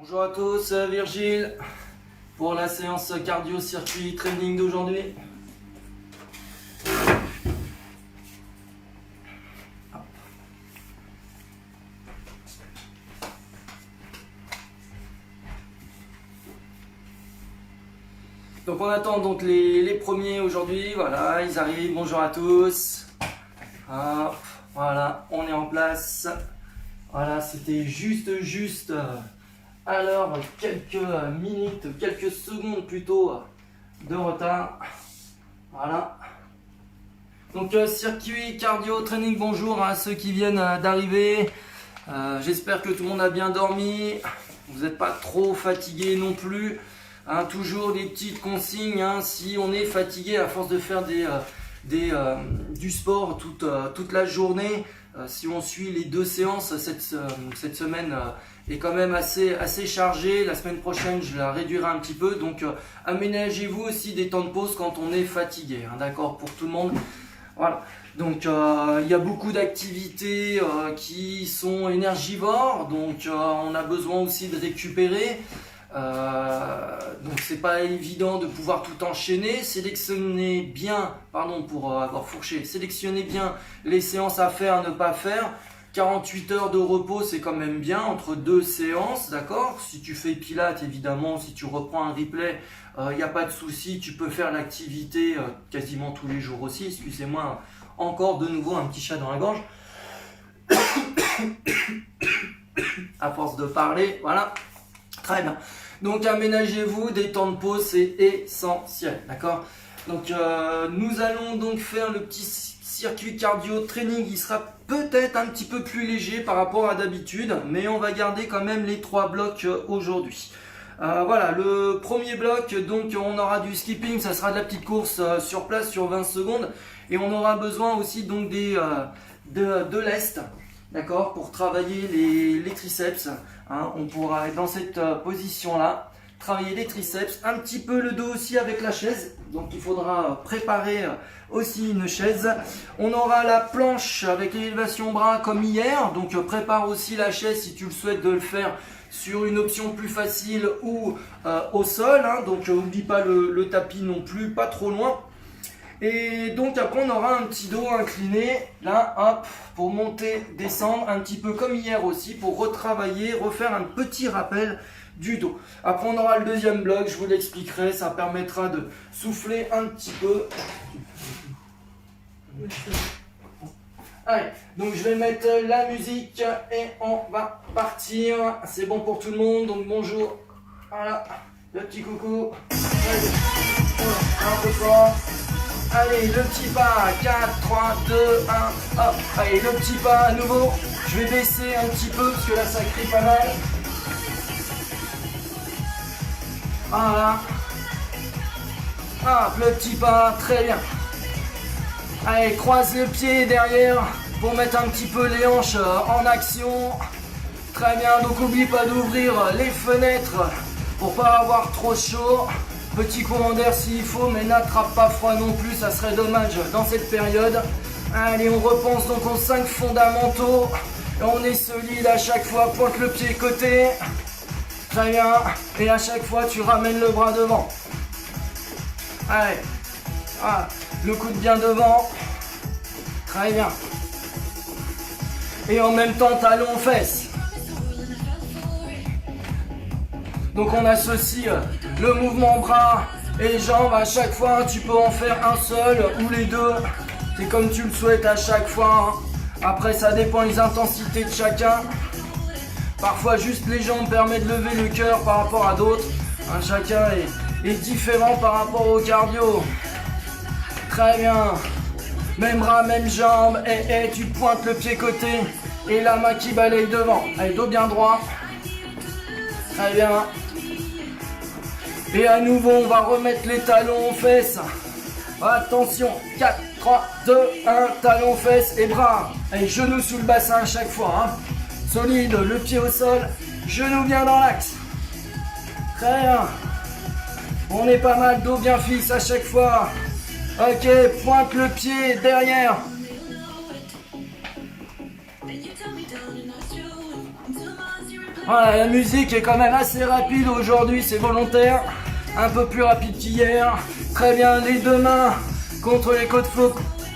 Bonjour à tous, Virgile pour la séance cardio circuit training d'aujourd'hui. Donc on attend donc les premiers aujourd'hui, voilà, ils arrivent, bonjour à tous. Hop, voilà, on est en place. Voilà, c'était juste alors quelques minutes, quelques secondes plutôt de retard. Voilà. Donc circuit cardio training, bonjour à ceux qui viennent d'arriver. J'espère que tout le monde a bien dormi. Vous n'êtes pas trop fatigué non plus. Hein, toujours des petites consignes, hein, si on est fatigué à force de faire du sport toute la journée, si on suit les 2 séances, cette semaine est quand même assez chargée. La semaine prochaine, je la réduirai un petit peu. Donc, aménagez-vous aussi des temps de pause quand on est fatigué. Hein, d'accord, pour tout le monde. Voilà. Donc, il y a beaucoup d'activités qui sont énergivores. Donc, on a besoin aussi de récupérer. Donc c'est pas évident de pouvoir tout enchaîner. Sélectionnez bien, pour avoir fourché, sélectionnez bien les séances à faire, à ne pas faire. 48 heures de repos, c'est quand même bien entre 2 séances, d'accord. Si tu fais pilates, évidemment, si tu reprends un replay, il n'y a pas de souci, tu peux faire l'activité quasiment tous les jours aussi. Excusez-moi, encore de nouveau un petit chat dans la gorge. À force de parler, voilà. Très bien. Donc aménagez-vous des temps de pause, c'est essentiel, d'accord. Donc nous allons donc faire le petit circuit cardio training. Il sera peut-être un petit peu plus léger par rapport à d'habitude, mais on va garder quand même les 3 blocs aujourd'hui. Voilà, le premier bloc, donc on aura du skipping, ça sera de la petite course sur place sur 20 secondes, et on aura besoin aussi donc de lest. D'accord, pour travailler les triceps, hein, on pourra être dans cette position-là, travailler les triceps, un petit peu le dos aussi avec la chaise, donc il faudra préparer aussi une chaise. On aura la planche avec l'élévation bras comme hier, donc prépare aussi la chaise si tu le souhaites de le faire sur une option plus facile ou au sol, hein, donc n'oublie pas le tapis non plus, pas trop loin. Et donc après on aura un petit dos incliné, là hop, pour monter, descendre, un petit peu comme hier aussi, pour retravailler, refaire un petit rappel du dos. Après on aura le deuxième bloc, je vous l'expliquerai, ça permettra de souffler un petit peu. Allez, donc je vais mettre la musique et on va partir. C'est bon pour tout le monde, donc bonjour. Voilà, le petit coucou. Allez, un peu fort. Allez, le petit pas, 4, 3, 2, 1, hop. Allez, le petit pas à nouveau. Je vais baisser un petit peu parce que là ça crie pas mal. Voilà. Hop, le petit pas, très bien. Allez, croise le pied derrière pour mettre un petit peu les hanches en action. Très bien, donc n'oublie pas d'ouvrir les fenêtres pour pas avoir trop chaud. Petit courant d'air s'il faut, mais n'attrape pas froid non plus, ça serait dommage dans cette période. Allez, on repense donc aux 5 fondamentaux. On est solide à chaque fois, pointe le pied côté. Très bien, et à chaque fois tu ramènes le bras devant. Allez, ah, le coude bien devant. Très bien. Et en même temps, talon fesses. Donc on associe le mouvement bras et jambes à chaque fois. Tu peux en faire un seul ou les deux. C'est comme tu le souhaites à chaque fois. Après ça dépend des intensités de chacun. Parfois juste les jambes permettent de lever le cœur par rapport à d'autres. Chacun est différent par rapport au cardio. Très bien. Même bras, même jambes. Et tu pointes le pied côté. Et la main qui balaye devant. Allez, dos bien droit. Très bien. Et à nouveau, on va remettre les talons aux fesses. Attention, 4, 3, 2, 1, talons aux fesses et bras. Allez, genoux sous le bassin à chaque fois. Hein. Solide, le pied au sol, genou bien dans l'axe. Très bien. On est pas mal, dos bien fixe à chaque fois. Ok, pointe le pied derrière. Voilà, la musique est quand même assez rapide aujourd'hui, c'est volontaire. Un peu plus rapide qu'hier. Très bien, les deux mains contre les côtes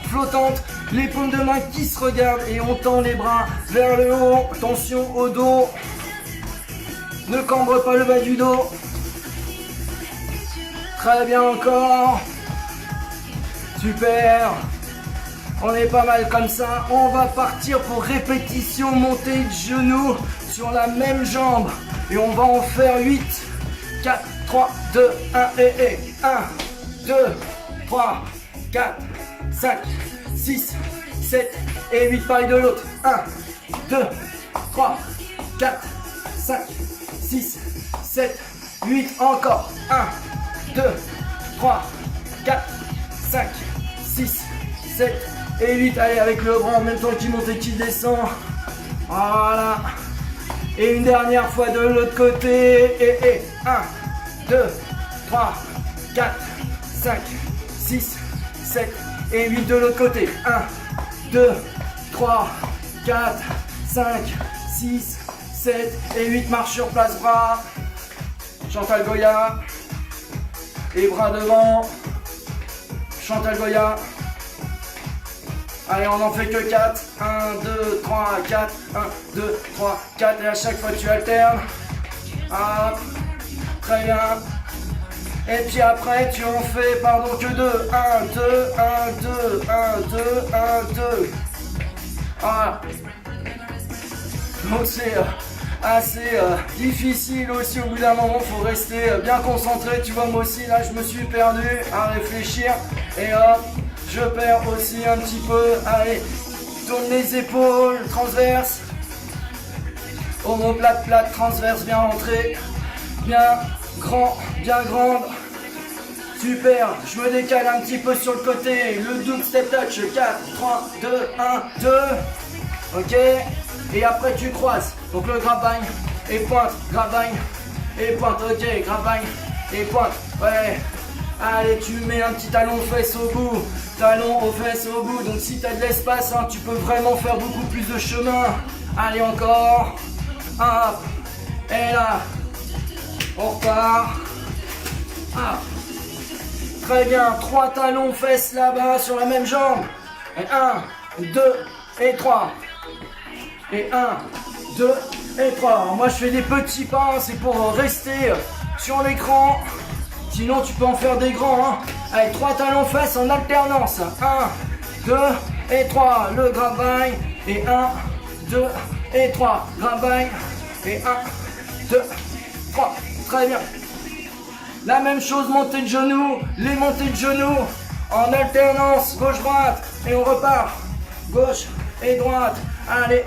flottantes. Les paumes de main qui se regardent et on tend les bras vers le haut. Attention au dos. Ne cambre pas le bas du dos. Très bien encore. Super. On est pas mal comme ça. On va partir pour répétition montée de genoux sur la même jambe. Et on va en faire 8. 4, 3, 2, 1 et 1, 2, 3, 4, 5, 6, 7 et 8. Pareil de l'autre. 1, 2, 3, 4, 5, 6, 7, 8. Encore. 1, 2, 3, 4, 5, 6, 7 et 8. Allez, avec le bras en même temps qui monte et qui descend. Voilà. Et une dernière fois de l'autre côté. Et 1, 2, 3, 4, 5, 6, 7 et 8 de l'autre côté. 1, 2, 3, 4, 5, 6, 7 et 8. Marche sur place, bras. Chantal Goya. Et bras devant. Chantal Goya. Allez, on n'en fait que 4. 1, 2, 3, 4. 1, 2, 3, 4. Et à chaque fois, tu alternes. Hop. Très bien. Et puis après, tu en fais, que 2. 1, 2, 1, 2, 1, 2, 1, 2. Voilà. Donc c'est assez difficile aussi au bout d'un moment. Il faut rester bien concentré. Tu vois, moi aussi, là, je me suis perdu à réfléchir. Et hop, je perds aussi un petit peu. Allez, tourne les épaules, transverse. Omoplate, plate, transverse, bien rentré. Bien grand, bien grande. Super, je me décale un petit peu sur le côté. Le double step touch. 4, 3, 2, 1, 2. Ok. Et après tu croises. Donc le grabagne et pointe, grabagne et pointe. Ok, grabagne et pointe. Ouais. Allez, tu mets un petit talon aux fesses au bout. Talon aux fesses au bout. Donc si tu as de l'espace, hein, tu peux vraiment faire beaucoup plus de chemin. Allez, encore. Hop. Et là. On repart. Ah. Très bien. 3 talons fesses là-bas sur la même jambe. Et 1, 2 et 3. Et 1, 2 et 3. Alors moi je fais des petits pas, hein, c'est pour rester sur l'écran. Sinon tu peux en faire des grands. Hein. Allez, 3 talons fesses en alternance. 1, 2 et 3. Le grabagne. Et 1, 2 et 3. Grabagne. Et 1, 2, 3. Très bien. La même chose, montée de genoux. Les montées de genoux en alternance. Gauche-droite. Et on repart. Gauche et droite. Allez,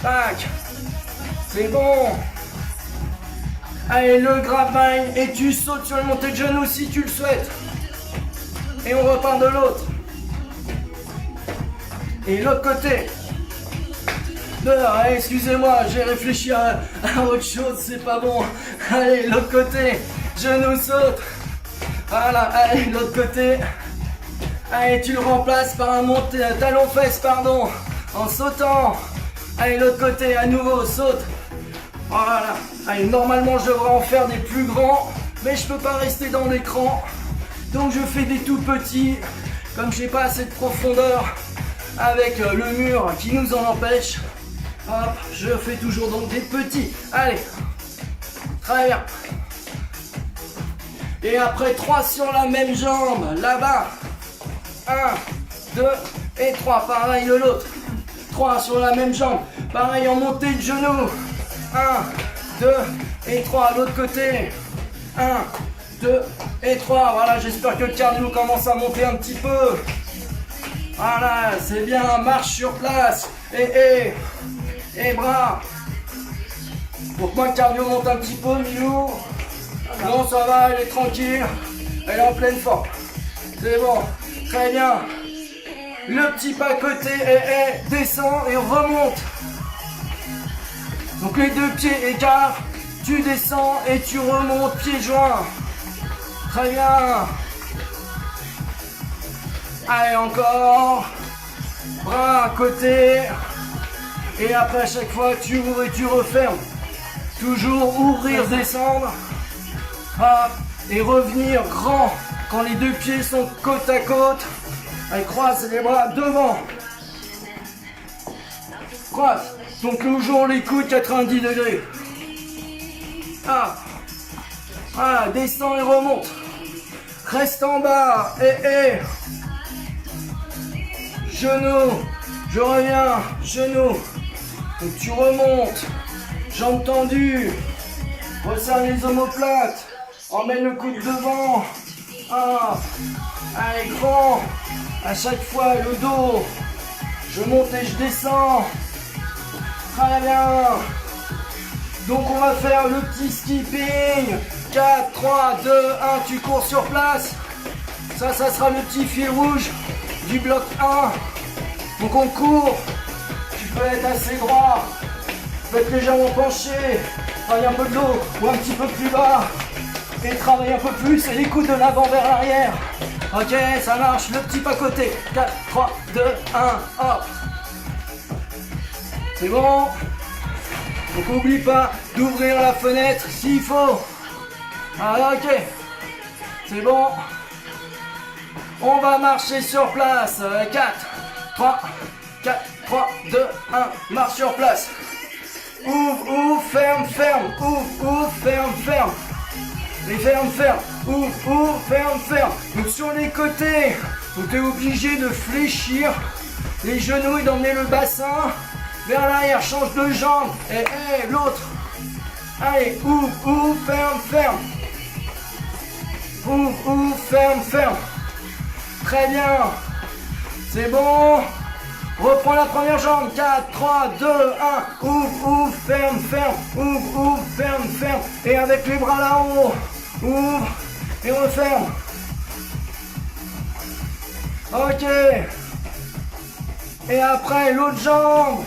tac. C'est bon. Allez, le grabagne. Et tu sautes sur le montée de genoux si tu le souhaites. Et on repart de l'autre. Et l'autre côté. Allez, excusez-moi, j'ai réfléchi à autre chose, c'est pas bon. Allez, l'autre côté, genou saute. Voilà, allez, l'autre côté. Allez, tu le remplaces par un talon fesse, pardon, en sautant. Allez, l'autre côté, à nouveau, saute. Voilà. Allez, normalement, je devrais en faire des plus grands, mais je peux pas rester dans l'écran. Donc, je fais des tout petits, comme j'ai pas assez de profondeur avec le mur qui nous en empêche. Hop, je fais toujours donc des petits. Allez, très bien. Et après 3 sur la même jambe, là-bas. 1, 2 et 3, pareil de l'autre. 3 sur la même jambe, pareil en montée de genoux. 1, 2 et 3, l'autre côté. 1, 2 et 3, voilà, j'espère que le cardio commence à monter un petit peu. Voilà, c'est bien, marche sur place. Et bras. Pour que moi le cardio monte un petit peu, Milou. Non, ça va, elle est tranquille. Elle est en pleine forme. C'est bon, très bien. Le petit pas côté, descend et remonte. Donc les deux pieds écarts, tu descends et tu remontes, pieds joints. Très bien. Allez, encore. Bras à côté. Et après à chaque fois tu ouvres et tu refermes. Toujours ouvrir, descendre. Hop. Et revenir grand quand les deux pieds sont côte à côte. Allez, croise les bras devant. Croise. Donc toujours les coudes 90 degrés. Ah. Voilà, descend et remonte. Reste en bas. Et. Genou. Je reviens. Genou. Donc tu remontes. Jambes tendues. Resserre les omoplates. Emmène le coude devant. Ah. Allez, grand. À chaque fois, le dos. Je monte et je descends. Très bien. Donc on va faire le petit skipping. 4, 3, 2, 1, tu cours sur place. Ça sera le petit fil rouge du bloc 1. Donc on court. Tu peux être assez droit. Tu peux être légèrement penché. Travaille un peu de dos ou un petit peu plus bas. Et travaille un peu plus et les coudes de l'avant vers l'arrière. Ok, ça marche. Le petit pas côté. 4, 3, 2, 1, hop. C'est bon. Donc n'oublie pas d'ouvrir la fenêtre s'il faut. Ah, ok. C'est bon. On va marcher sur place. 4, 3, 2, 1. Marche sur place. Ouvre, ferme. Ouvre, ferme. Et ferme. Ouvre, ferme. Donc sur les côtés, tu es obligé de fléchir les genoux et d'emmener le bassin vers l'arrière. Change de jambe. Et l'autre. Allez, ouvre, ferme. Ouvre, ferme. Très bien. C'est bon. Reprends la première jambe. 4, 3, 2, 1. Ouvre, ferme. Ouvre, ferme. Et avec les bras là-haut. Ouvre et referme. Ok. Et après, l'autre jambe.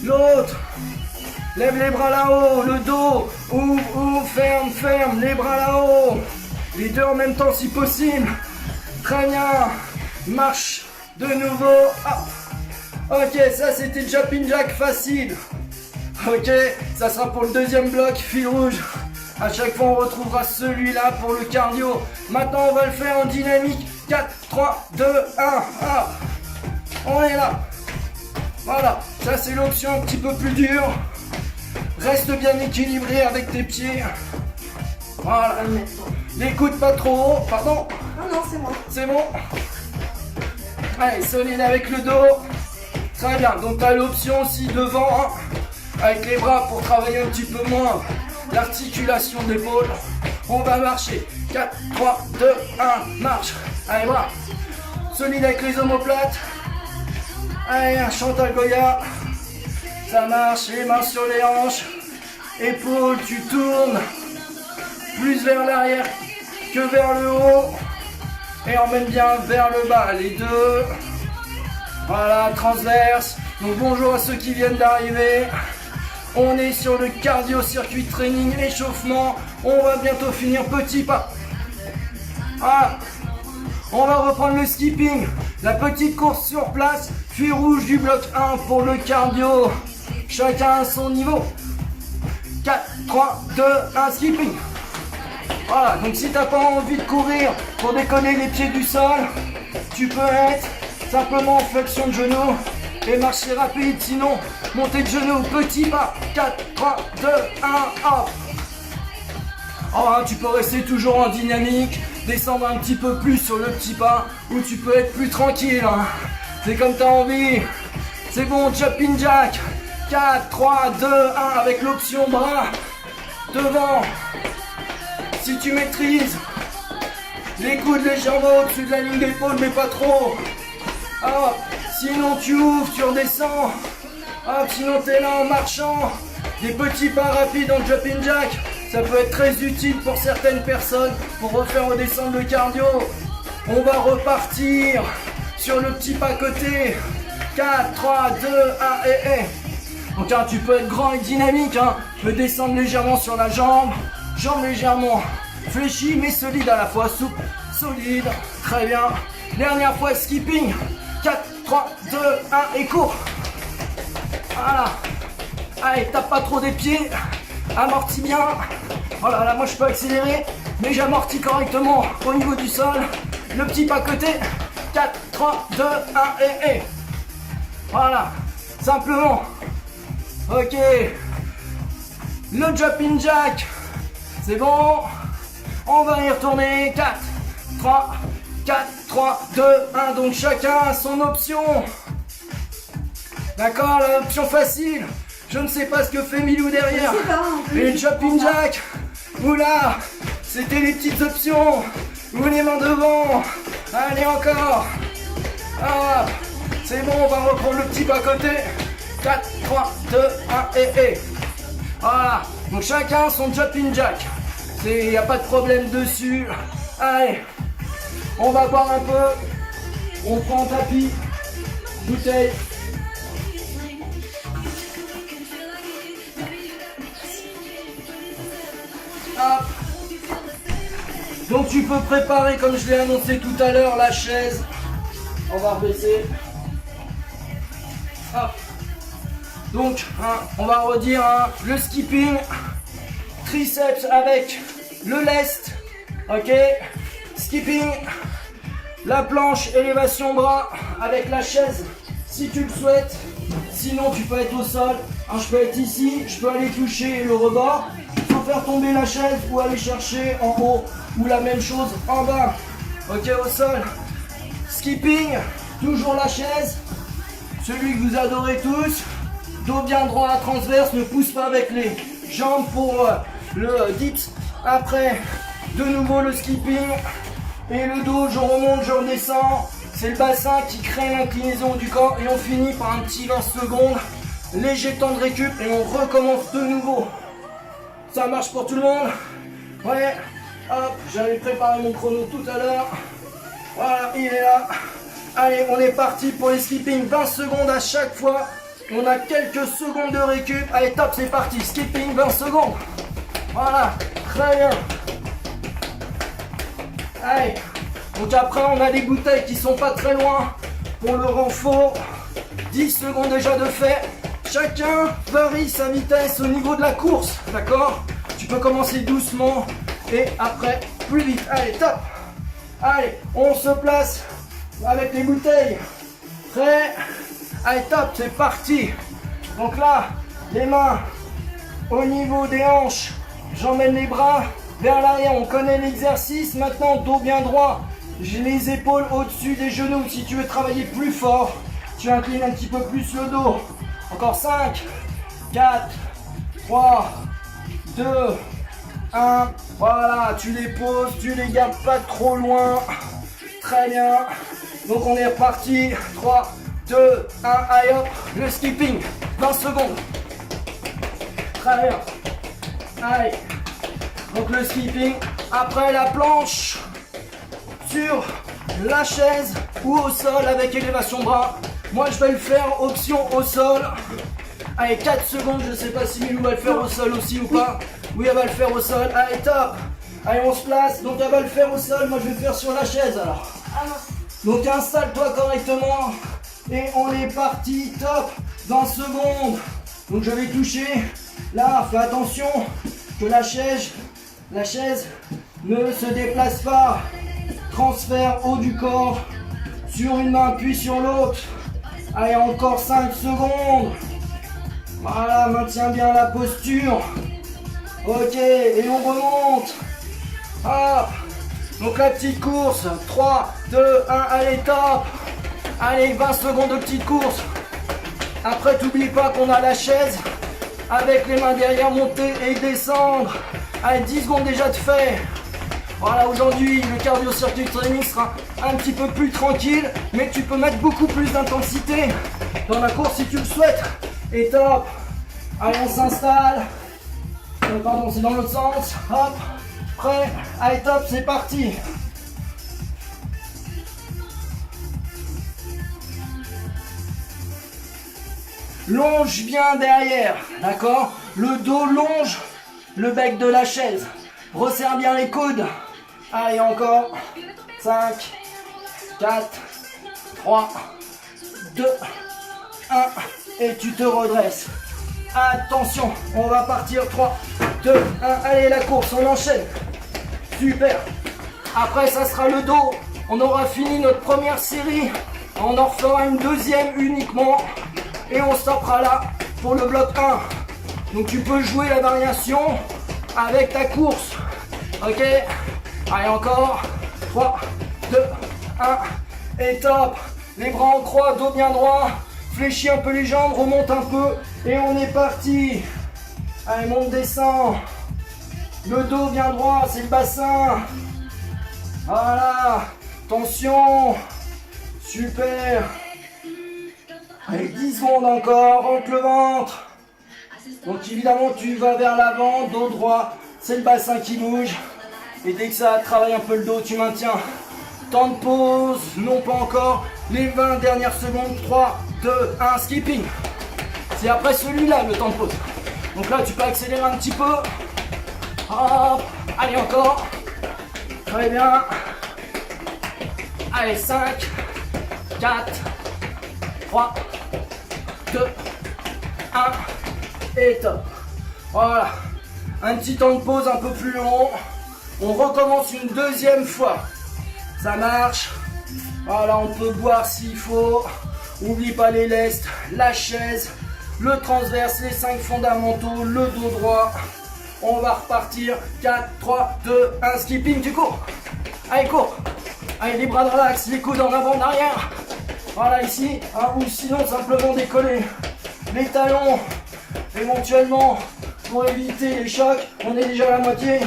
L'autre. Lève les bras là-haut. Le dos. Ouvre, ferme. Les bras là-haut. Les deux en même temps si possible. Très bien. Marche de nouveau. Hop. Ok, ça c'était le jumping jack facile. Ok, ça sera pour le deuxième bloc, fil rouge. À chaque fois on retrouvera celui-là pour le cardio. Maintenant on va le faire en dynamique. 4, 3, 2, 1. Hop. On est là. Voilà, ça c'est l'option un petit peu plus dure. Reste bien équilibré avec tes pieds. Voilà. Les coudes pas trop haut. Pardon? Non, c'est moi. C'est bon? Allez, solide avec le dos. Très bien. Donc tu as l'option aussi devant, hein, avec les bras pour travailler un petit peu moins l'articulation d'épaule. On va marcher. 4, 3, 2, 1, marche. Allez, bras. Solide avec les omoplates. Allez, un Chantal Goya. Ça marche. Les mains sur les hanches. Épaules, tu tournes. Plus vers l'arrière que vers le haut. Et emmène bien vers le bas. Les deux. Voilà, transverse. Donc bonjour à ceux qui viennent d'arriver. On est sur le cardio circuit training échauffement. On va bientôt finir, petit pas. Ah, on va reprendre le skipping. La petite course sur place. Fil rouge du bloc 1 pour le cardio. Chacun à son niveau. 4, 3, 2, 1, skipping. Voilà, donc si t'as pas envie de courir pour décoller les pieds du sol, tu peux être simplement en flexion de genoux et marcher rapide. Sinon, montée de genoux, petit pas. 4, 3, 2, 1, hop. Oh, tu peux rester toujours en dynamique, descendre un petit peu plus sur le petit pas, ou tu peux être plus tranquille. Hein. C'est comme t'as envie. C'est bon, jumping jack. 4, 3, 2, 1 avec l'option bras devant. Si tu maîtrises, les coudes légèrement au-dessus de la ligne d'épaule, mais pas trop. Hop. Sinon tu ouvres, tu redescends. Hop. Sinon tu es là en marchant. Des petits pas rapides en jumping jack. Ça peut être très utile pour certaines personnes pour refaire redescendre le cardio. On va repartir sur le petit pas côté. 4, 3, 2, 1 et. Donc hein, tu peux être grand et dynamique. Hein. Tu peux descendre légèrement sur la jambe. Jambe légèrement fléchie mais solide à la fois. Souple, solide. Très bien. Dernière fois skipping. 4, 3, 2, 1 et cours. Voilà. Allez, tape pas trop des pieds. Amortis bien. Oh là là, moi je peux accélérer, mais j'amortis correctement au niveau du sol. Le petit pas côté. 4, 3, 2, 1 et. Voilà. Simplement. Ok. Le jumping jack. C'est bon. On va y retourner. 4, 3, 2, 1. Donc chacun a son option. D'accord, l'option facile. Je ne sais pas ce que fait Milou derrière. Et le jumping jack. Oula, c'était les petites options. Ou les mains devant. Allez encore. Ah, c'est bon, on va reprendre le petit pas côté. 4, 3, 2, 1 et. Voilà, donc chacun son jumping jack. Il n'y a pas de problème dessus. Allez, on va boire un peu. On prend un tapis, bouteille. Hop. Donc tu peux préparer, comme je l'ai annoncé tout à l'heure, la chaise. On va rebaisser. Hop. Donc, on va redire le skipping, triceps avec le lest, ok, skipping, la planche, élévation bras avec la chaise si tu le souhaites, sinon tu peux être au sol, je peux être ici, je peux aller toucher le rebord, sans faire tomber la chaise ou aller chercher en haut, ou la même chose en bas, ok, au sol, skipping, toujours la chaise, celui que vous adorez tous. Dos bien droit à transverse, ne pousse pas avec les jambes pour le dips. Après, de nouveau le skipping. Et le dos, je remonte, je redescends. C'est le bassin qui crée l'inclinaison du corps. Et on finit par un petit 20 secondes. Léger temps de récup et on recommence de nouveau. Ça marche pour tout le monde? Ouais. Hop, j'avais préparé mon chrono tout à l'heure. Voilà, il est là. Allez, on est parti pour les skipping. 20 secondes à chaque fois. On a quelques secondes de récup. Allez, top, c'est parti. Skipping, 20 secondes. Voilà, très bien. Allez. Donc après, on a des bouteilles qui sont pas très loin pour le renfort. 10 secondes déjà de fait. Chacun varie sa vitesse au niveau de la course. D'accord? Tu peux commencer doucement et après plus vite. Allez, top. Allez, on se place avec les bouteilles. Prêt? Allez, top, c'est parti. Donc là, les mains au niveau des hanches. J'emmène les bras vers l'arrière. On connaît l'exercice. Maintenant, dos bien droit. J'ai les épaules au-dessus des genoux. Si tu veux travailler plus fort, tu inclines un petit peu plus le dos. Encore 5, 4, 3, 2, 1. Voilà, tu les poses, tu les gardes pas trop loin. Très bien. Donc on est reparti. 3, 2, 1, allez hop, le skipping, 20 secondes. Très bien. Allez. Donc le skipping, après la planche, sur la chaise ou au sol avec élévation bras. Moi je vais le faire option au sol. Allez, 4 secondes, je ne sais pas si Milou va le faire au sol aussi ou pas. Oui, elle va le faire au sol. Allez, top. Allez, on se place. Donc elle va le faire au sol, moi je vais le faire sur la chaise alors. Donc installe-toi correctement. Et on est parti, top, 20 secondes. Donc je vais toucher. Là, fais attention que la chaise ne se déplace pas. Transfert haut du corps sur une main puis sur l'autre. Allez, encore 5 secondes. Voilà, maintiens bien la posture. Ok, et on remonte. Hop. Donc la petite course. 3, 2, 1, allez, top. Allez, 20 secondes de petite course. Après, t'oublies pas qu'on a la chaise. Avec les mains derrière, monter et descendre. Allez, 10 secondes déjà de fait. Voilà, aujourd'hui, le cardio circuit training sera un petit peu plus tranquille. Mais tu peux mettre beaucoup plus d'intensité dans la course si tu le souhaites. Et top. Allez, on s'installe. Pardon, c'est dans l'autre sens. Hop. Prêt. Allez, top, c'est parti. Longe bien derrière, d'accord? Le dos longe le bec de la chaise. Resserre bien les coudes. Allez, encore. 5, 4, 3, 2, 1. et tu te redresses. Attention, on va partir. 3, 2, 1. Allez, la course, on enchaîne. Super. Après, ça sera le dos. On aura fini notre première série. On en refera une deuxième uniquement. Et on stoppera là pour le bloc 1. Donc tu peux jouer la variation avec ta course. Ok. Allez, encore. 3, 2, 1. Et top. Les bras en croix, dos bien droit. Fléchis un peu les jambes, remonte un peu. Et on est parti. Allez, monte, descend. Le dos bien droit, c'est le bassin. Voilà. Tension. Super. Allez, 10 secondes encore. Rentre le ventre. Donc évidemment, tu vas vers l'avant, dos droit. C'est le bassin qui bouge. Et dès que ça travaille un peu le dos, tu maintiens. Temps de pause. Non, pas encore. Les 20 dernières secondes. 3, 2, 1. Skipping. C'est après celui-là le temps de pause. Donc là, tu peux accélérer un petit peu. Hop. Allez, encore. Très bien. Allez, 5, 4, 3, 2, 1. Et top. Voilà. Un petit temps de pause un peu plus long. On recommence une deuxième fois. Ça marche. Voilà, on peut boire s'il faut. N'oublie pas les lestes, la chaise, le transverse, les 5 fondamentaux, le dos droit. On va repartir. 4, 3, 2, 1. Skipping, tu cours. Allez, cours. Allez, les bras de relax, les coudes en avant, en arrière. Voilà, ici. Hein, ou sinon, simplement décoller les talons. Éventuellement, pour éviter les chocs, on est déjà à la moitié.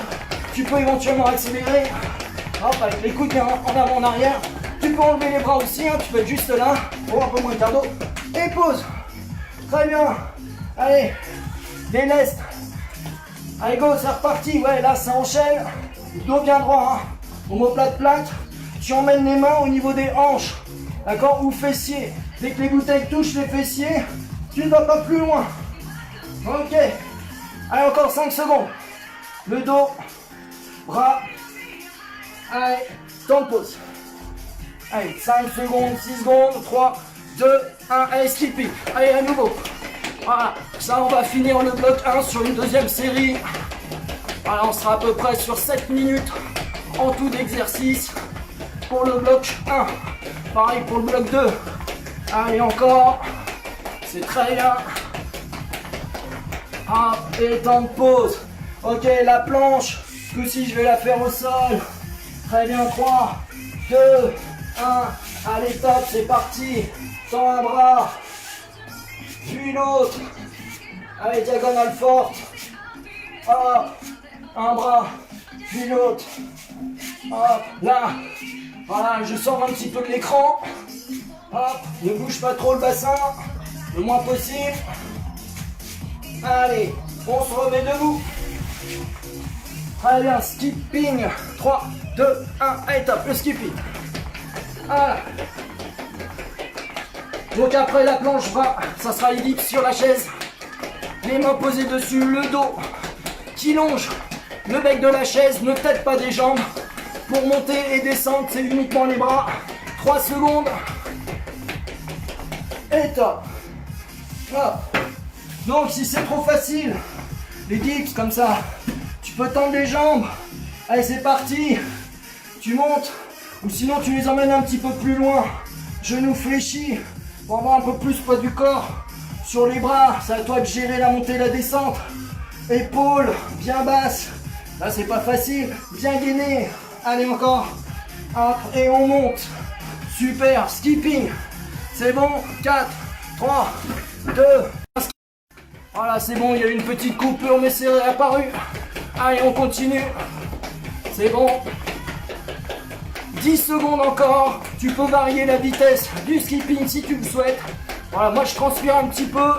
Tu peux éventuellement accélérer. Hop, avec les coudes en avant, en arrière. Tu peux enlever les bras aussi, hein, tu peux être juste là. Pour un peu moins de cardio. Et pause. Très bien. Allez, des lestes. Allez, go, c'est reparti. Ouais, là, ça enchaîne. Dos bien droit. Hein. Omoplate plate. Tu emmènes les mains au niveau des hanches. D'accord? Ou fessiers. Dès que les bouteilles touchent les fessiers, tu ne vas pas plus loin. Ok. Allez, encore 5 secondes. Le dos. Bras. Allez, temps de pause. Allez, 5 secondes, 6 secondes, 3, 2, 1. Allez, skipping. Allez, à nouveau. Voilà. Ça, on va finir le bloc 1 sur une deuxième série. Voilà, on sera à peu près sur 7 minutes en tout d'exercice pour le bloc 1. Pareil pour le bloc 2. Allez, encore. C'est très bien. Hop, et temps de pause. Ok, la planche. Ce coup-ci, je vais la faire au sol. Très bien, 3, 2, 1. Allez, top, c'est parti. Tends un bras. Puis l'autre. Allez, diagonale forte. Hop, un bras. Puis l'autre. Hop, là. Voilà, je sors un petit peu de l'écran. Hop, ne bouge pas trop le bassin. Le moins possible. Allez, on se remet debout. Très bien, skipping. 3, 2, 1. Allez, top, le skipping. Voilà. Donc après la planche, ça sera ellipse sur la chaise. Les mains posées dessus, le dos qui longe le bec de la chaise. Ne tête pas des jambes. Pour monter et descendre, c'est uniquement les bras. 3 secondes. Et top. Hop. Donc si c'est trop facile, les dips comme ça, tu peux tendre les jambes. Allez, c'est parti. Tu montes. Ou sinon tu les emmènes un petit peu plus loin. Genoux fléchis pour avoir un peu plus poids du corps sur les bras. C'est à toi de gérer la montée et la descente. Épaules bien basses. Là c'est pas facile. Bien gainé. Allez, encore. Hop, et on monte. Super. Skipping. C'est bon. 4, 3, 2. Voilà, c'est bon. Il y a eu une petite coupure, mais c'est réapparu. Allez, on continue. C'est bon. 10 secondes encore. Tu peux varier la vitesse du skipping si tu le souhaites. Voilà, moi je transpire un petit peu.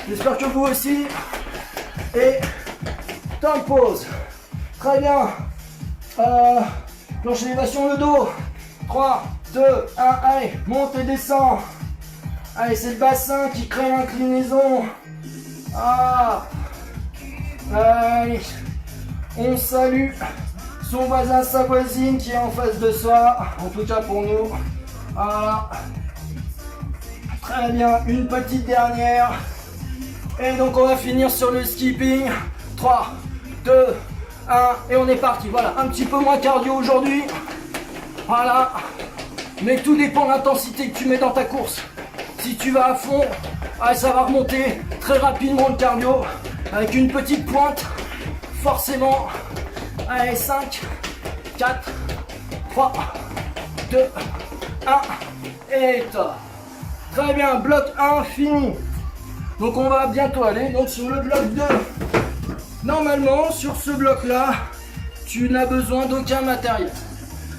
J'espère que vous aussi. Et temps de pause. Très bien. Planche d'élévation le dos. 3, 2, 1. Allez, monte et descend. Allez, c'est le bassin qui crée l'inclinaison. Ah. Allez. On salue son voisin, sa voisine qui est en face de soi. En tout cas pour nous. Voilà. Très bien, une petite dernière. Et donc on va finir sur le skipping. 3, 2, 1 et on est parti. Voilà, un petit peu moins cardio aujourd'hui. Voilà. Mais tout dépend de l'intensité que tu mets dans ta course. Si tu vas à fond, ça va remonter très rapidement le cardio. Avec une petite pointe, forcément. Allez, 5, 4, 3, 2, 1 et top. Très bien, bloc 1 fini. Donc on va bientôt aller donc sur le bloc 2. Normalement, sur ce bloc-là, tu n'as besoin d'aucun matériel.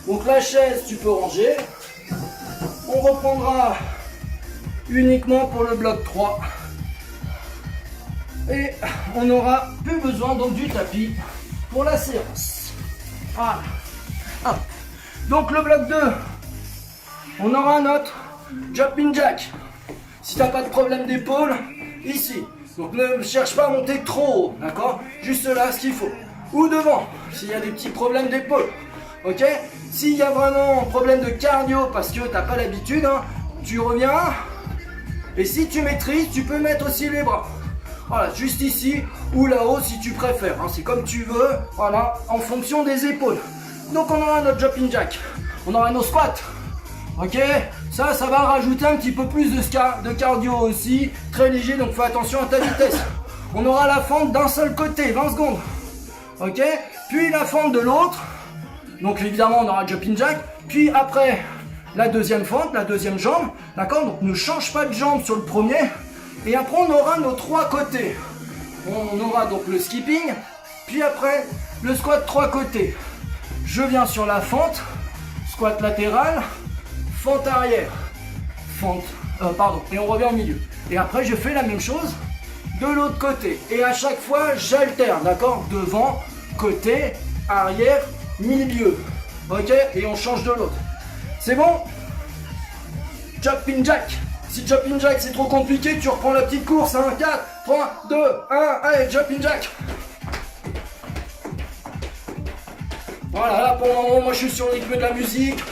Donc la chaise, tu peux ranger. On reprendra uniquement pour le bloc 3. Et on n'aura plus besoin donc du tapis pour la séance. Voilà. Hop. Donc le bloc 2, on aura notre jumping jack. Si tu n'as pas de problème d'épaule, ici. Donc ne cherche pas à monter trop haut, d'accord? Juste là, ce qu'il faut. Ou devant, s'il y a des petits problèmes d'épaule. Ok? S'il y a vraiment un problème de cardio parce que tu n'as pas l'habitude, hein, tu reviens. Et si tu maîtrises, tu peux mettre aussi les bras. Voilà, juste ici ou là-haut si tu préfères. Hein, c'est comme tu veux, voilà, en fonction des épaules. Donc on aura notre jumping jack. On aura nos squats. Ok, ça va rajouter un petit peu plus de cardio aussi. Très léger, donc fais attention à ta vitesse. On aura la fente d'un seul côté, 20 secondes. Ok, puis la fente de l'autre. Donc évidemment, on aura jumping jack. Puis après, la deuxième fente, la deuxième jambe. D'accord, donc ne change pas de jambe sur le premier. Et après, on aura nos trois côtés. On aura donc le skipping. Puis après, le squat trois côtés. Je viens sur la fente. Squat latéral. Fente arrière, et on revient au milieu. Et après, je fais la même chose de l'autre côté. Et à chaque fois, j'alterne, d'accord? Devant, côté, arrière, milieu. Ok? Et on change de l'autre. C'est bon? Jumping jack. Si jumping jack c'est trop compliqué, tu reprends la petite course. 1, 4, 3, 2, 1. Allez, jumping jack. Voilà, là pour le moment, moi je suis sur le rythme de la musique.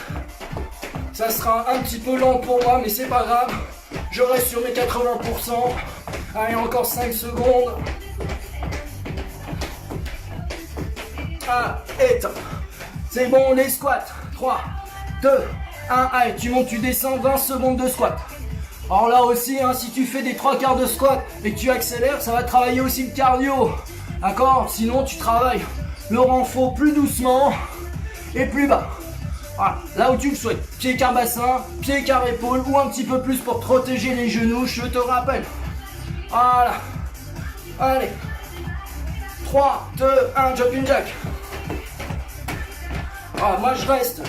Ça sera un petit peu lent pour moi, mais c'est pas grave. Je reste sur mes 80%. Allez, encore 5 secondes. Ah, et top. C'est bon, les squats. 3, 2, 1. Allez, tu montes, tu descends, 20 secondes de squat. Alors là aussi, hein, si tu fais des 3 quarts de squat et que tu accélères, ça va travailler aussi le cardio. D'accord? Sinon, tu travailles le renfort plus doucement et plus bas. Voilà, là où tu le souhaites. Pied quart bassin, pied quart épaule ou un petit peu plus pour protéger les genoux, je te rappelle. Voilà. Allez. 3, 2, 1, jumping jack. Voilà, moi je reste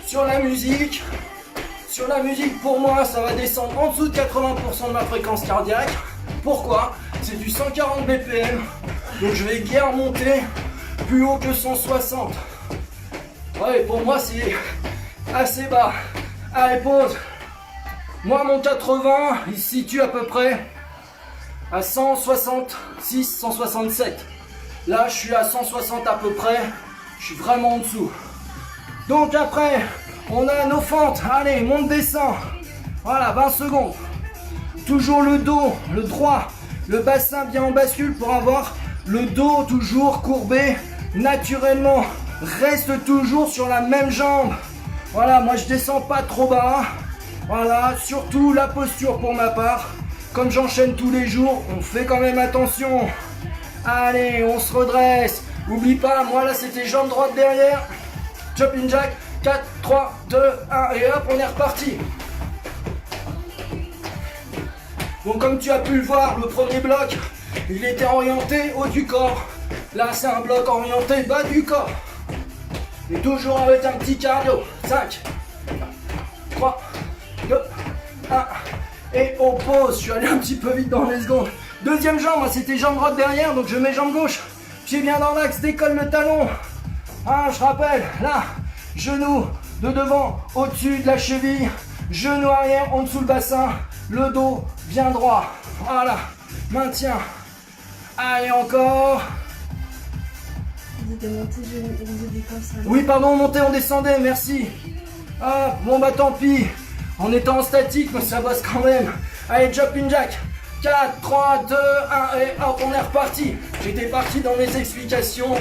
sur la musique. Sur la musique, pour moi, ça va descendre en dessous de 80% de ma fréquence cardiaque. Pourquoi? C'est du 140 BPM. Donc je vais guère monter plus haut que 160. Ouais, pour moi c'est assez bas. Allez, pause. Moi, mon 80, il se situe à peu près à 166, 167. Là, je suis à 160 à peu près. Je suis vraiment en dessous. Donc après, on a nos fentes. Allez, monte, descend. Voilà, 20 secondes. Toujours le dos, le droit, le bassin bien en bascule pour avoir le dos toujours courbé naturellement. Reste toujours sur la même jambe. Voilà, moi je descends pas trop bas. Voilà, surtout la posture pour ma part. Comme j'enchaîne tous les jours, on fait quand même attention. Allez, on se redresse. Oublie pas, moi là c'était jambe droite derrière. Jumping jack, 4, 3, 2, 1 et hop, on est reparti. Donc comme tu as pu le voir, le premier bloc, il était orienté haut du corps. Là c'est un bloc orienté bas du corps. Et toujours avec un petit cardio. 5, 3, 2, 1. Et on pose. Je suis allé un petit peu vite dans les secondes. Deuxième jambe, moi c'était jambe droite derrière. Donc je mets jambe gauche. Pied bien dans l'axe, décolle le talon. Ah, je rappelle, là, genou de devant, au-dessus de la cheville. Genou arrière, en dessous le bassin. Le dos bien droit. Voilà. Maintien. Allez, encore. Monter, Oui, pardon, on montait, on descendait, merci. Ah, bon bah tant pis. en étant en statique, mais ça bosse quand même. Allez, jumping jack. 4, 3, 2, 1, et hop, on est reparti. J'étais parti dans mes explications,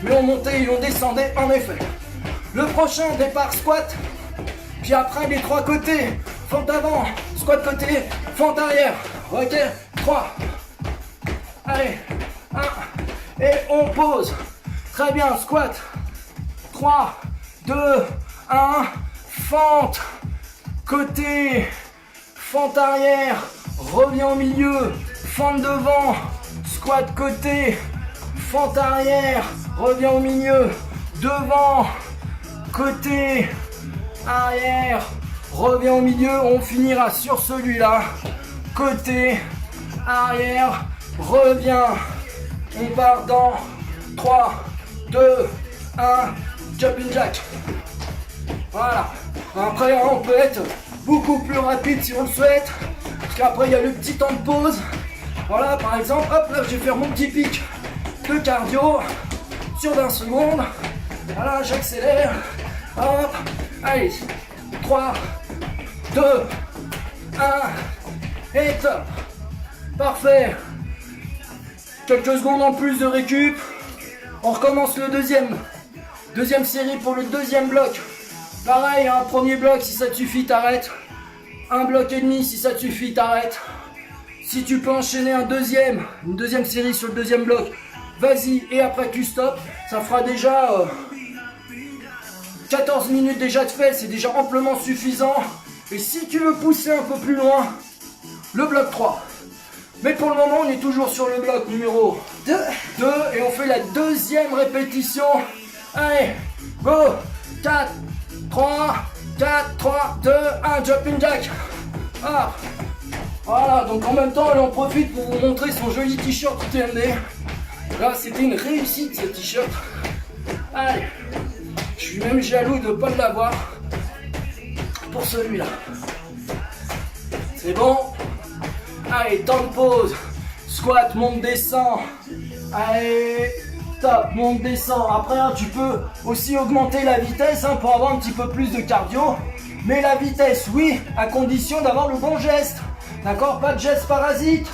mais on montait et on descendait en effet. Le prochain départ squat, puis après les 3 côtés, fente avant, squat côté, fente arrière. Ok, 3. Allez, 1, et on pose. Très bien, squat. 3, 2, 1, fente, côté, fente arrière, reviens au milieu, fente devant, squat côté, fente arrière, reviens au milieu, devant, côté, arrière, reviens au milieu, on finira sur celui-là, côté, arrière, reviens, on part dans 3, 2, 1, jumping jack. Voilà. Après, on peut être beaucoup plus rapide si on le souhaite. Parce qu'après, il y a le petit temps de pause. Voilà, par exemple, hop, là, je vais faire mon petit pic de cardio sur 20 secondes. Voilà, j'accélère. Hop, allez, 3, 2, 1, et top. Parfait. Quelques secondes en plus de récup. On recommence le deuxième série pour le deuxième bloc. Pareil, un premier bloc, si ça te suffit, t'arrêtes. Un bloc et demi, si ça te suffit, t'arrêtes. Si tu peux enchaîner une deuxième série sur le deuxième bloc, vas-y, et après tu stops. Ça fera déjà 14 minutes déjà de fait, c'est déjà amplement suffisant. Et si tu veux pousser un peu plus loin, le bloc 3. Mais pour le moment, on est toujours sur le bloc numéro 2 et on fait la deuxième répétition. Allez, go, 4, 3, 4, 3, 2, 1, jumping jack. Ah. Voilà, donc en même temps, elle en profite pour vous montrer son joli t-shirt TMD. Là, c'était une réussite ce t-shirt. Allez, je suis même jaloux de ne pas l'avoir pour celui-là. C'est bon. Allez, temps de pause. Squat, monte, descend. Allez, top, monte, descend. Après, hein, tu peux aussi augmenter la vitesse pour avoir un petit peu plus de cardio. Mais la vitesse, oui, à condition d'avoir le bon geste. D'accord? Pas de geste parasite.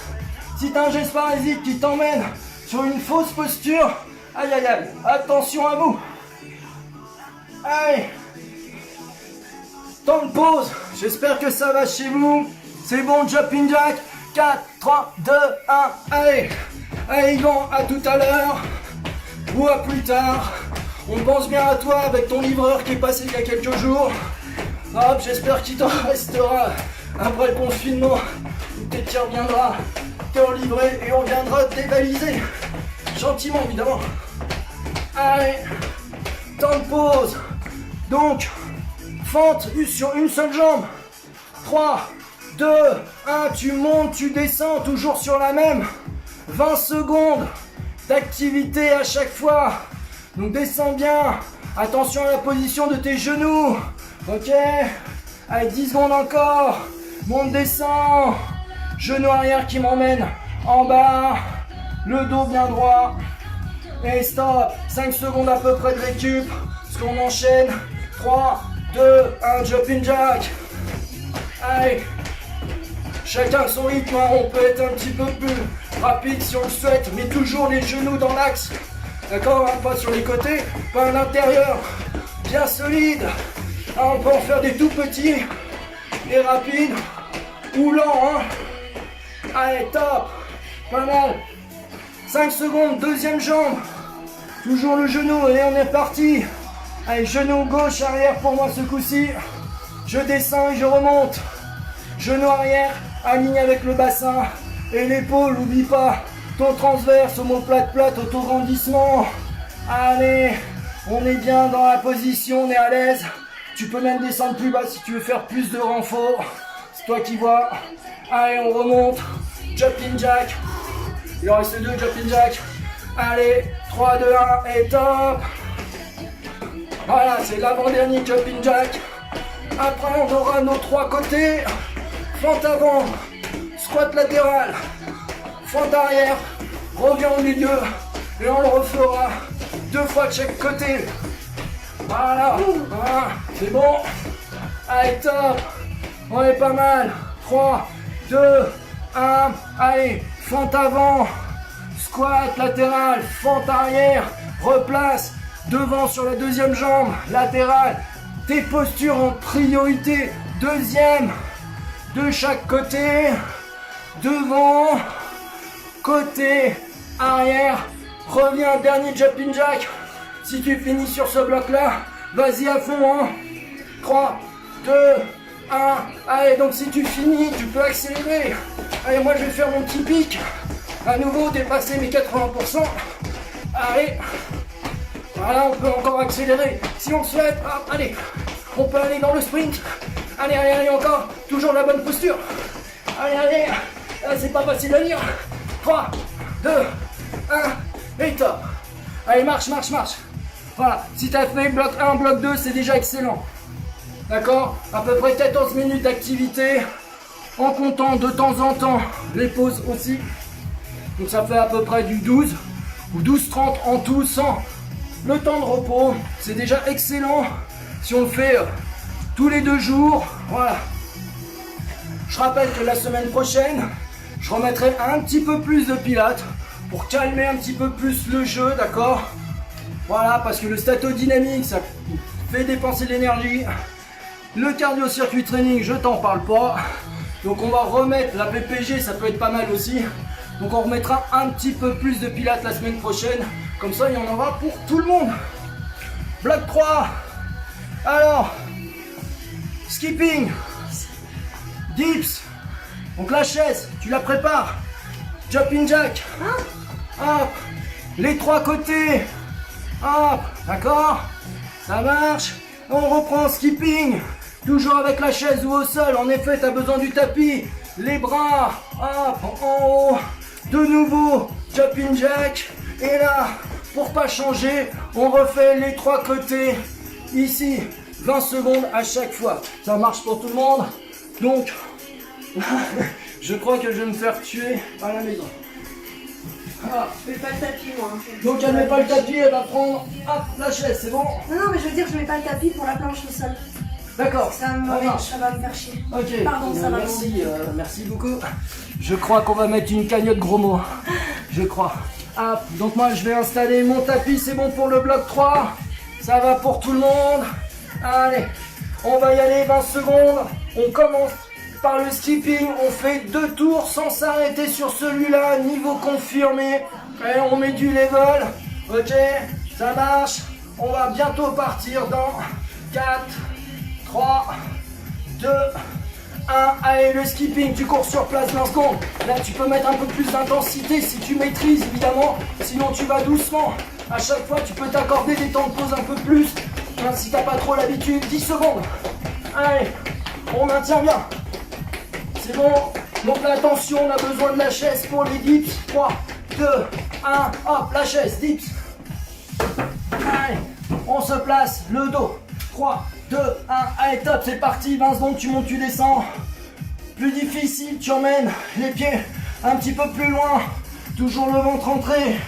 Si tu as un geste parasite qui t'emmène sur une fausse posture, aïe aïe aïe, attention à vous. Allez, temps de pause. J'espère que ça va chez vous. C'est bon, jumping jack. 4, 3, 2, 1, allez. Allez Yvan, à tout à l'heure. Ou à plus tard. On pense bien à toi avec ton livreur qui est passé il y a quelques jours. Hop, j'espère qu'il t'en restera après le confinement. Peut-être qu'il reviendra te livrer et on viendra te dévaliser. Gentiment évidemment. Allez, temps de pause. Donc, fente sur une seule jambe. 3, 2, 1, tu montes, tu descends, toujours sur la même. 20 secondes d'activité à chaque fois. Donc descends bien. Attention à la position de tes genoux. Ok. Allez, 10 secondes encore. Monte, descend. Genou arrière qui m'emmène en bas. Le dos bien droit. Et stop. 5 secondes à peu près de récup. Parce qu'on enchaîne. 3, 2, 1, jumping jack. Allez. Chacun son rythme, hein. On peut être un petit peu plus rapide si on le souhaite, mais toujours les genoux dans l'axe. D'accord, hein, pas sur les côtés, pas à l'intérieur. Bien solide. Hein, on peut en faire des tout petits et rapides ou lents. Hein. Allez, top. Pas mal. 5 secondes, deuxième jambe. Toujours le genou et on est parti. Allez, genou gauche, arrière pour moi ce coup-ci. Je descends et je remonte. Genou arrière, aligne avec le bassin. Et l'épaule, n'oublie pas. Ton transverse, omoplate-plate, autograndissement. Allez, on est bien dans la position, on est à l'aise. Tu peux même descendre plus bas si tu veux faire plus de renfort. C'est toi qui vois. Allez, on remonte. Jumping jack. Il en reste 2, jumping jack. Allez, 3, 2, 1 et top. Voilà, c'est l'avant-dernier jumping jack. Après, on aura nos 3 côtés. Fente avant, squat latéral, fente arrière, reviens au milieu. Et on le refera 2 fois de chaque côté. Voilà, voilà, c'est bon. Allez, top. On est pas mal. 3, 2, 1. Allez, fente avant. Squat latéral, fente arrière. Replace. Devant sur la deuxième jambe. Latérale. Tes postures en priorité. Deuxième. De chaque côté. Devant. Côté. Arrière. Reviens. Dernier jumping jack. Si tu finis sur ce bloc-là, vas-y à fond. Hein. 3, 2, 1. Allez, donc si tu finis, tu peux accélérer. Allez, moi je vais faire mon petit pic. À nouveau, dépasser mes 80%. Allez. Voilà, on peut encore accélérer. Si on le souhaite, hop, allez. On peut aller dans le sprint. Allez, allez, allez, encore. Toujours la bonne posture. Allez, allez. Là, c'est pas facile à lire. 3, 2, 1. Et top. Allez, marche, marche, marche. Voilà. Si tu as fait bloc 1, bloc 2, c'est déjà excellent. D'accord? À peu près 14 minutes d'activité. En comptant de temps en temps les pauses aussi. Donc ça fait à peu près du 12 ou 12-30 en tout sans le temps de repos. C'est déjà excellent si on le fait tous les 2 jours. Voilà. Je rappelle que la semaine prochaine, je remettrai un petit peu plus de pilates pour calmer un petit peu plus le jeu, d'accord? Voilà, parce que le statodynamique, ça fait dépenser de l'énergie. Le cardio circuit training, je t'en parle pas. Donc on va remettre la PPG, ça peut être pas mal aussi. Donc on remettra un petit peu plus de pilates la semaine prochaine. Comme ça, il y en aura pour tout le monde. Bloc 3. Alors, skipping, dips. Donc la chaise, tu la prépares. Jumping jack. Hop. Les 3 côtés. Hop. D'accord? Ça marche. On reprend skipping. Toujours avec la chaise ou au sol. En effet, tu as besoin du tapis. Les bras. Hop. En haut. De nouveau. Jumping jack. Et là, pour pas changer, on refait les 3 côtés. Ici. 20 secondes à chaque fois. Ça marche pour tout le monde. Donc, je crois que je vais me faire tuer à la maison. Ah. Je mets pas le tapis moi. Donc elle met pas le tapis, elle va prendre hop, la chaise, c'est bon? Non, non, mais je veux dire, je mets pas le tapis pour la planche au sol. D'accord. Ça va me faire chier. Ok. Pardon, ça va. Merci beaucoup. Je crois qu'on va mettre une cagnotte gros mots. Je crois. Hop, donc moi je vais installer mon tapis, c'est bon pour le bloc 3. Ça va pour tout le monde. Allez, on va y aller 20 secondes. On commence par le skipping, on fait 2 tours sans s'arrêter sur celui-là, niveau confirmé. Et on met du level. Ok, ça marche. On va bientôt partir dans 4, 3, 2, 1. Allez, le skipping, tu cours sur place 20 secondes. Là, tu peux mettre un peu plus d'intensité si tu maîtrises, évidemment. Sinon, tu vas doucement. À chaque fois, tu peux t'accorder des temps de pause un peu plus. Si tu n'as pas trop l'habitude, 10 secondes. Allez, on maintient bien. C'est bon. Donc là, attention, on a besoin de la chaise pour les dips. 3, 2, 1. Hop, la chaise, dips. Allez, on se place, le dos. 3, 2, 1. Allez, top, c'est parti. 20 secondes, tu montes, tu descends. Plus difficile, tu emmènes les pieds un petit peu plus loin. Toujours le ventre entré.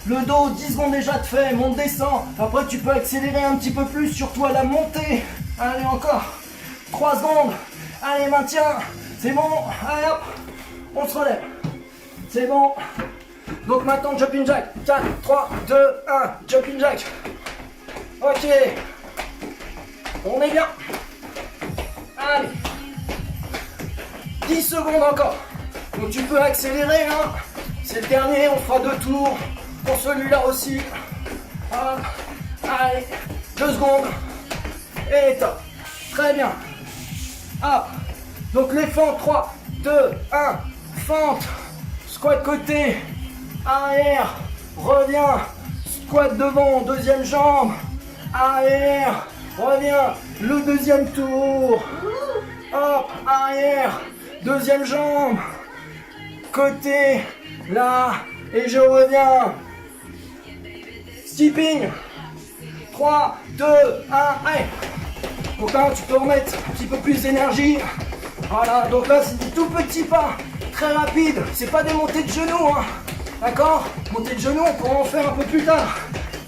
Le dos, 10 secondes déjà de fait. Monte, descend. Après, tu peux accélérer un petit peu plus, surtout à la montée. Allez, encore. 3 secondes. Allez, maintiens. C'est bon. Allez, hop. On se relève. C'est bon. Donc maintenant, jumping jack. 4, 3, 2, 1. Jumping jack. Ok. On est bien. Allez. 10 secondes encore. Donc tu peux accélérer. Hein. C'est le dernier. On fera 2 tours. Pour celui-là aussi. Hop. Allez. 2 secondes. Et top. Très bien. Hop. Donc les fentes. 3, 2, 1. Fente. Squat côté. Arrière. Reviens. Squat devant. Deuxième jambe. Arrière. Reviens. Le deuxième tour. Hop. Arrière. Deuxième jambe. Côté. Là. Et je reviens. Skipping. 3, 2, 1. Allez. Donc là, tu peux remettre un petit peu plus d'énergie. Voilà. Donc là, c'est des tout petits pas. Très rapides. C'est pas des montées de genoux. Hein. D'accord? Montée de genoux, on pourra en faire un peu plus tard.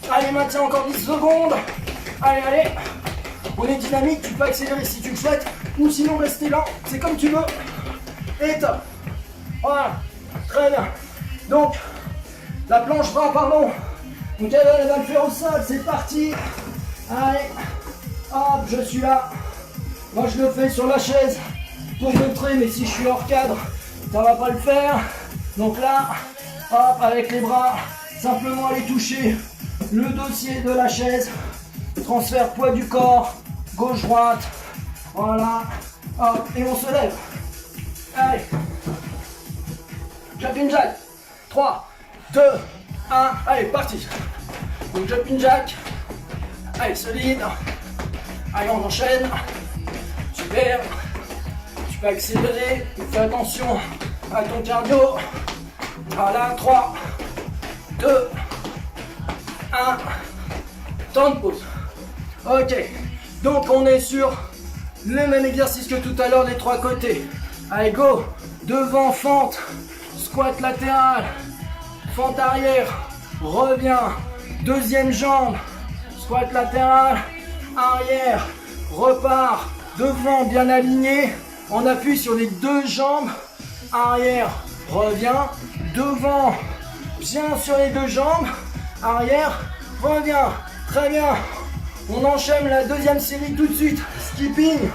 Allez, maintiens encore 10 secondes. Allez, allez. On est dynamique. Tu peux accélérer si tu le souhaites. ou sinon rester lent, c'est comme tu veux. Et top. Voilà, très bien. Donc, la planche bras, pardon. Donc elle va le faire au sol, c'est parti. Allez, hop, je suis là. Moi je le fais sur la chaise pour montrer, mais si je suis hors cadre, ça va pas le faire. Donc là, hop, avec les bras, simplement aller toucher le dossier de la chaise. Transfert poids du corps, gauche-droite. Voilà, hop, et on se lève. Allez, jumping jack. 3, 2, 1, allez, parti. Donc jumping jack. Allez, solide. Allez, on enchaîne. Super. Tu peux accélérer. Fais attention à ton cardio. Voilà, 3, 2, 1. Temps de pause. Ok. Donc on est sur le même exercice que tout à l'heure des trois côtés. Allez, go. Devant, fente. Squat latéral. Fente arrière. Reviens. Deuxième jambe. Squat latéral. Arrière. Repart. Devant, bien aligné. On appuie sur les deux jambes. Arrière. Reviens. Devant. Bien sur les deux jambes. Arrière. Reviens. Très bien. On enchaîne la deuxième série tout de suite. Skipping.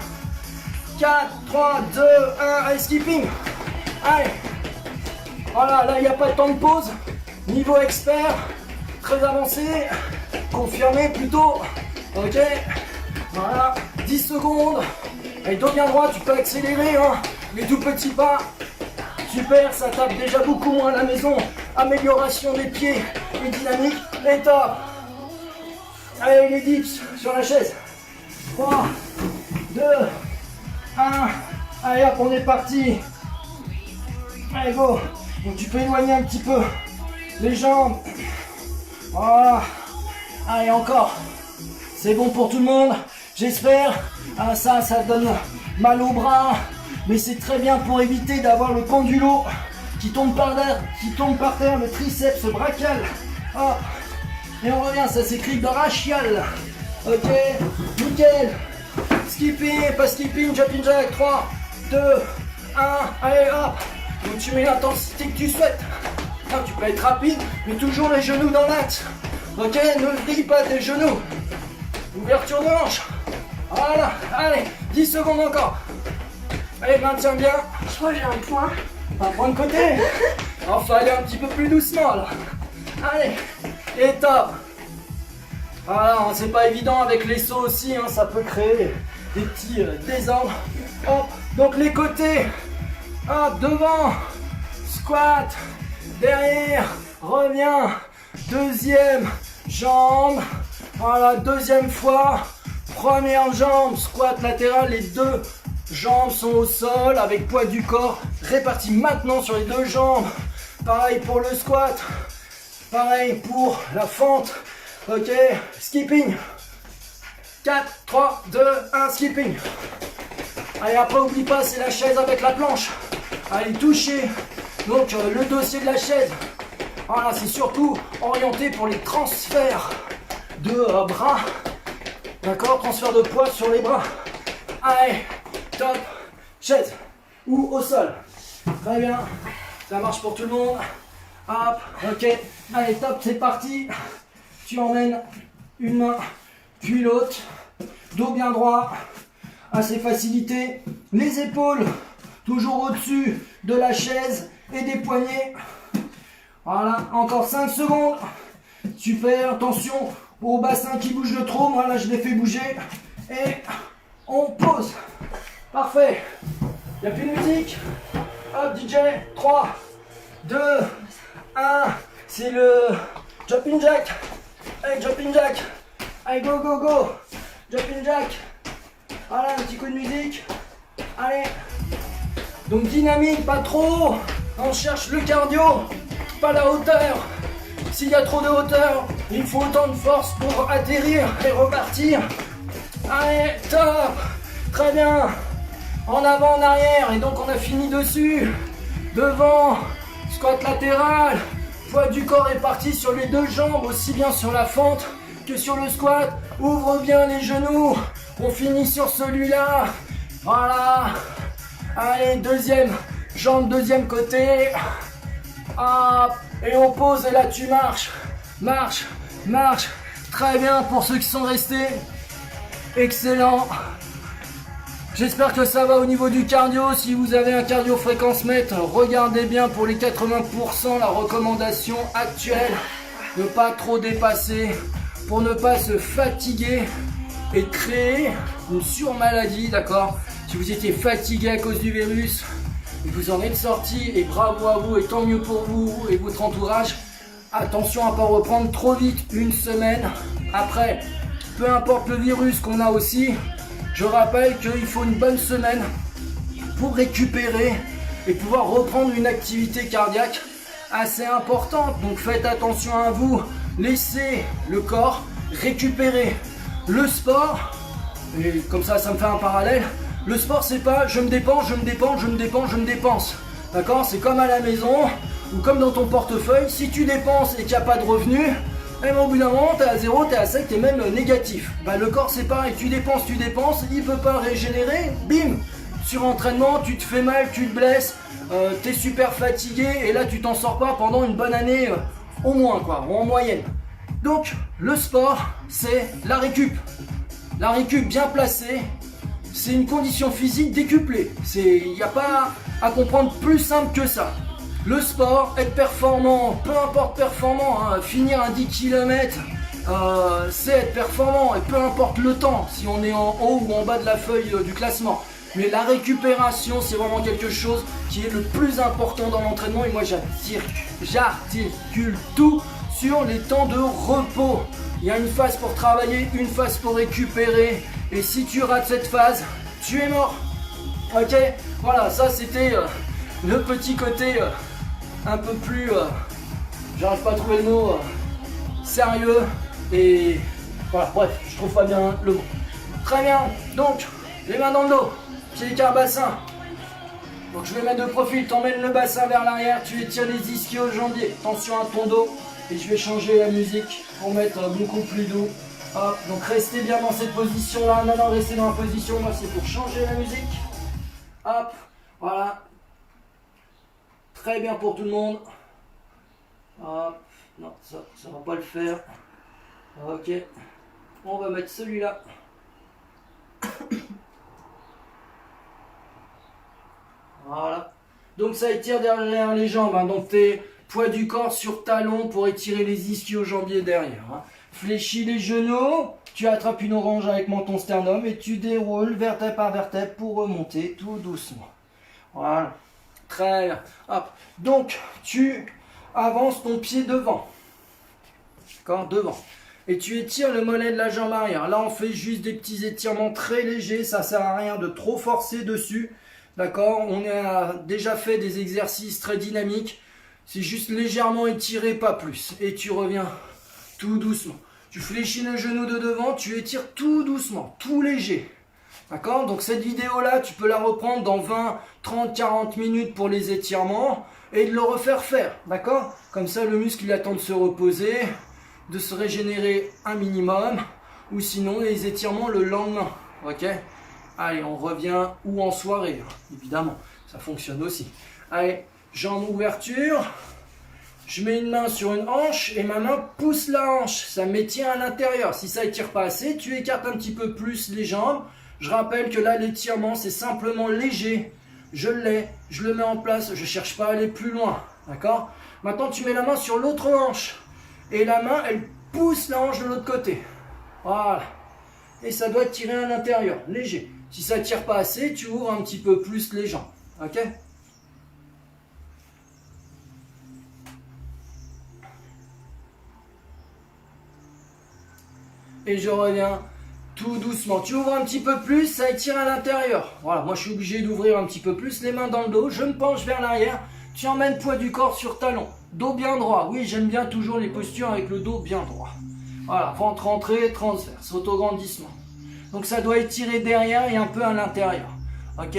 4, 3, 2, 1. Allez, skipping. Allez. Voilà, là, il n'y a pas de temps de pause. Niveau expert. Très avancé. Confirmé plutôt. Ok. Voilà. 10 secondes. Allez, dos bien droit, tu peux accélérer. Hein. Les tout petits pas. Super, ça tape déjà beaucoup moins à la maison. Amélioration des pieds et dynamique. Et top. Allez, les dips sur la chaise. 3, 2, 1. Allez hop, on est parti. Allez, go. Donc tu peux éloigner un petit peu les jambes. Voilà. Allez, encore. C'est bon pour tout le monde, j'espère. Ah, ça donne mal au bras. Mais c'est très bien pour éviter d'avoir le pendulo qui tombe par terre, le triceps brachial. Hop. Et on revient, ça s'écrit brachial. Ok, nickel. Skipping, pas skipping, jumping jack. 3, 2, 1, allez hop. Donc tu mets l'intensité que tu souhaites. Ah, tu peux être rapide, mais toujours les genoux dans l'axe. Ok, ne vrille pas tes genoux. Ouverture de hanche. Voilà, allez, 10 secondes encore. Allez, maintiens bien. Je crois que j'ai un point. Un point de côté. Enfin, aller un petit peu plus doucement là. Allez, et top. Voilà, c'est pas évident avec les sauts aussi, hein, ça peut créer des petits désordres. Hop, donc les côtés. Hop, devant. Squat. Derrière. Reviens. Deuxième jambe. Voilà, deuxième fois. Première jambe, squat latéral, les deux jambes sont au sol avec poids du corps répartis maintenant sur les deux jambes. Pareil pour le squat. Pareil pour la fente. Ok, skipping. 4, 3, 2, 1, skipping. Allez, après, oublie pas, c'est la chaise avec la planche. Allez, touchez donc le dossier de la chaise. Voilà, c'est surtout orienté pour les transferts de bras. D'accord, transfert de poids sur les bras. Allez, top, chaise ou au sol. Très bien, ça marche pour tout le monde. Hop, ok. Allez, top, c'est parti. Tu emmènes une main, puis l'autre. Dos bien droit, assez facilité. Les épaules, toujours au-dessus de la chaise et des poignets. Voilà, encore 5 secondes. Super, attention au bassin qui bouge de trop. Moi là, je l'ai fait bouger. Et on pose. Parfait. Il n'y a plus de musique. Hop, DJ. 3, 2, 1. C'est le jumping jack. Allez, jumping jack. Allez, go, go, go. Jumping jack. Voilà, un petit coup de musique. Allez. Donc dynamique, pas trop. On cherche le cardio, pas la hauteur. S'il y a trop de hauteur, il faut autant de force pour atterrir et repartir. Allez, top. Très bien. En avant, en arrière. Et donc on a fini dessus. Devant. Squat latéral. Poids du corps est parti sur les deux jambes, aussi bien sur la fente que sur le squat. Ouvre bien les genoux. On finit sur celui-là. Voilà. Allez, deuxième jambe, deuxième côté. Hop. Et on pose et là tu marches. Marche, marche. Très bien pour ceux qui sont restés. Excellent. J'espère que ça va au niveau du cardio. Si vous avez un cardio fréquence mètre, regardez bien pour les 80%, la recommandation actuelle. Ne pas trop dépasser pour ne pas se fatiguer et créer une surmaladie, d'accord? Si vous étiez fatigué à cause du virus et que vous en êtes sorti, et bravo à vous et tant mieux pour vous et votre entourage, attention à ne pas reprendre trop vite une semaine après. Peu importe le virus qu'on a aussi, je rappelle qu'il faut une bonne semaine pour récupérer et pouvoir reprendre une activité cardiaque assez importante. Donc faites attention à vous, laissez le corps récupérer. Le sport, et comme ça me fait un parallèle, le sport c'est pas je me dépense, je me dépense, je me dépense, je me dépense. D'accord? C'est comme à la maison ou comme dans ton portefeuille, si tu dépenses et qu'il n'y a pas de revenus, au bout d'un moment, t'es à zéro, t'es à sec, t'es même négatif. Bah, le corps, c'est pareil, tu dépenses, il peut pas régénérer, bim. Sur entraînement, tu te fais mal, tu te blesses, t'es super fatigué, et là, tu t'en sors pas pendant une bonne année, au moins, quoi, ou en moyenne. Donc, le sport, c'est la récup. La récup bien placée, c'est une condition physique décuplée. Il n'y a pas à comprendre plus simple que ça. Le sport, être performant, peu importe performant, hein, finir un 10 km, c'est être performant et peu importe le temps, si on est en haut ou en bas de la feuille du classement. Mais la récupération, c'est vraiment quelque chose qui est le plus important dans l'entraînement et moi j'articule tout sur les temps de repos. Il y a une phase pour travailler, une phase pour récupérer et si tu rates cette phase, tu es mort. Ok, voilà, ça c'était le petit côté un peu plus, j'arrive pas à trouver le mot, sérieux et voilà, bref, je trouve pas bien le mot. Très bien, donc les mains dans le dos, pieds écarts bassin. Donc je vais mettre de profil, t'emmènes le bassin vers l'arrière, tu étires les ischio-jambiers, attention à ton dos et je vais changer la musique pour mettre beaucoup plus doux. Hop, donc restez bien dans cette position là, non, restez dans la position, moi c'est pour changer la musique. Hop, voilà. Très bien pour tout le monde. Hop, non, ça va pas le faire. Ok, on va mettre celui-là. Voilà. Donc ça étire derrière les jambes. Hein. Donc tes poids du corps sur talon pour étirer les ischio-jambiers derrière. Hein. Fléchis les genoux. Tu attrapes une orange avec menton sternum et tu déroules vertèbre par vertèbre pour remonter tout doucement. Voilà. Très bien. Hop. Donc, tu avances ton pied devant. D'accord? Devant. Et tu étires le mollet de la jambe arrière. Là, on fait juste des petits étirements très légers. Ça ne sert à rien de trop forcer dessus. D'accord? On a déjà fait des exercices très dynamiques. C'est juste légèrement étiré, pas plus. Et tu reviens tout doucement. Tu fléchis le genou de devant. Tu étires tout doucement, tout léger. D'accord? Donc cette vidéo-là, tu peux la reprendre dans 20, 30, 40 minutes pour les étirements et de le refaire faire. D'accord? Comme ça, le muscle, il attend de se reposer, de se régénérer un minimum ou sinon les étirements le lendemain. Ok? Allez, on revient ou en soirée, évidemment. Ça fonctionne aussi. Allez, jambe ouverture. Je mets une main sur une hanche et ma main pousse la hanche. Ça m'étire à l'intérieur. Si ça étire pas assez, tu écartes un petit peu plus les jambes. Je rappelle que là, l'étirement, c'est simplement léger. Je l'ai, je le mets en place, je ne cherche pas à aller plus loin. D'accord? Maintenant, tu mets la main sur l'autre hanche. Et la main, elle pousse la hanche de l'autre côté. Voilà. Et ça doit tirer à l'intérieur, léger. Si ça ne tire pas assez, tu ouvres un petit peu plus les jambes. Ok? Et je reviens tout doucement. Tu ouvres un petit peu plus, ça étire à l'intérieur. Voilà, moi je suis obligé d'ouvrir un petit peu plus, les mains dans le dos, je me penche vers l'arrière, tu emmènes poids du corps sur talon. Dos bien droit, oui j'aime bien toujours les postures avec le dos bien droit. Voilà, ventre rentré, transverse, autograndissement. Donc ça doit étirer derrière et un peu à l'intérieur. Ok?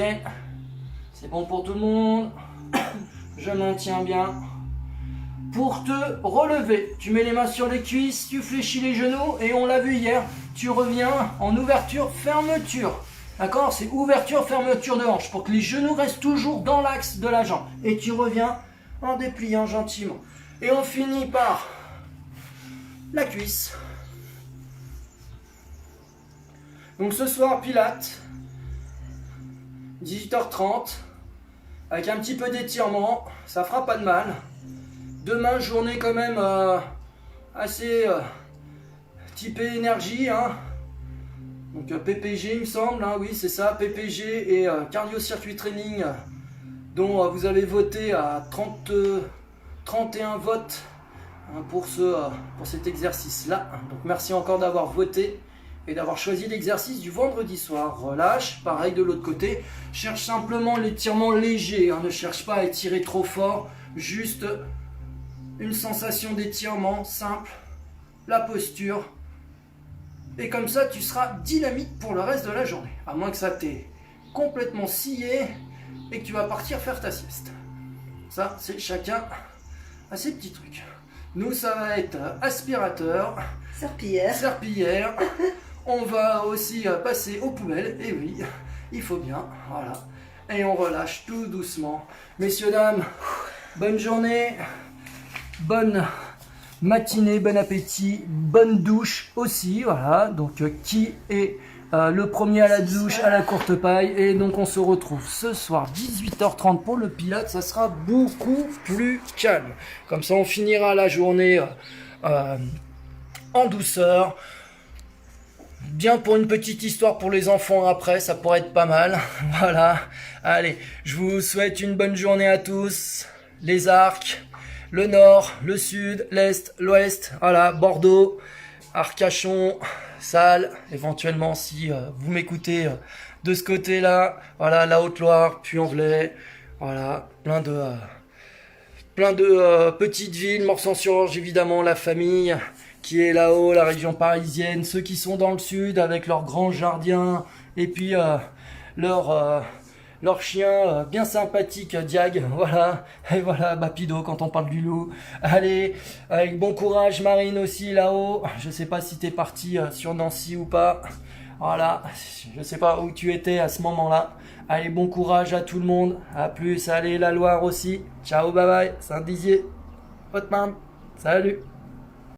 C'est bon pour tout le monde. Je maintiens bien. Pour te relever, tu mets les mains sur les cuisses, tu fléchis les genoux et on l'a vu hier, tu reviens en ouverture, fermeture. D'accord? C'est ouverture, fermeture de hanche pour que les genoux restent toujours dans l'axe de la jambe. Et tu reviens en dépliant gentiment. Et on finit par la cuisse. Donc ce soir, Pilates, 18h30, avec un petit peu d'étirement, ça fera pas de mal. Demain, journée quand même assez typée énergie, hein. Donc PPG il me semble, hein, oui c'est ça, PPG et cardio circuit training, dont vous avez voté à 31 votes hein, pour cet exercice-là. Donc merci encore d'avoir voté et d'avoir choisi l'exercice du vendredi soir. Relâche, pareil de l'autre côté, cherche simplement l'étirement léger, hein, ne cherche pas à étirer trop fort, juste une sensation d'étirement simple, la posture. Et comme ça, tu seras dynamique pour le reste de la journée. À moins que ça t'ait complètement scié et que tu vas partir faire ta sieste. Ça, c'est chacun à ses petits trucs. Nous, ça va être aspirateur, serpillière. On va aussi passer aux poubelles. Et oui, il faut bien. Voilà. Et on relâche tout doucement. Messieurs, dames, bonne journée. Bonne matinée, bon appétit, bonne douche aussi, voilà, donc qui est le premier à la douche, à la courte paille, et donc on se retrouve ce soir 18h30 pour le Pilates, ça sera beaucoup plus calme, comme ça on finira la journée en douceur, bien pour une petite histoire pour les enfants après, ça pourrait être pas mal, voilà, allez, je vous souhaite une bonne journée à tous, les arcs, le nord, le sud, l'est, l'ouest, voilà, Bordeaux, Arcachon, Salles, éventuellement si vous m'écoutez de ce côté-là, voilà, la Haute-Loire, Puy-en-Velay, voilà, plein de petites villes, Morsan-sur-Orge évidemment, la famille qui est là-haut, la région parisienne, ceux qui sont dans le sud avec leurs grands jardins, et puis leur chien bien sympathique, Diag, voilà, et voilà, Bapido quand on parle du loup. Allez, avec bon courage, Marine aussi là-haut, je sais pas si t'es parti sur Nancy ou pas, voilà, je sais pas où tu étais à ce moment-là. Allez, bon courage à tout le monde, à plus, allez, la Loire aussi, ciao, bye bye, Saint-Dizier, votre main, salut.